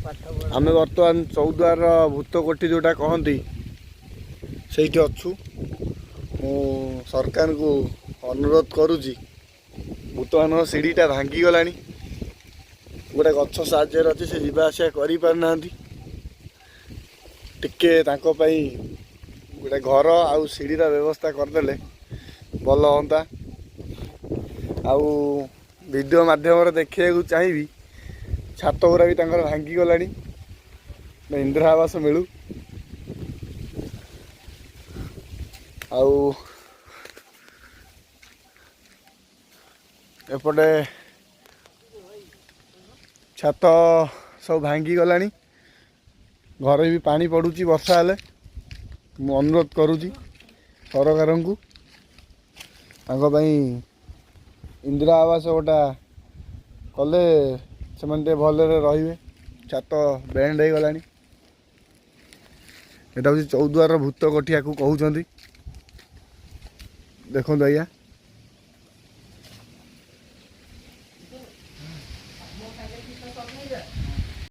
आम बर्तमान चौद्वार भूत कोठी जोटा कहती से अच्छु सरकार को अनुरोध करुच्ची बर्तमान सीढ़ीटा भांगी गला गोटे गछ साहाय्य अच्छे से जीवा आसा करना टिके गोटे घर आउ सीढ़ीर व्यवस्था करदे भल हाँ आउ वीडियो माध्यम देखा चाहिए छात गुरा भी भांगी गला इंदिरा आवास मिलू आउ एपटे छात सब भांगी गला घर भी पानी पड़ुची वर्षा हेले मु अनुरोध करुँची सरकार को इंदिरा आवास गोटा कले से भलरे रे छात बैंड हो गला यहाँ हूँ चौद्वार भूत कोठिया को कहते देखो आज्ञा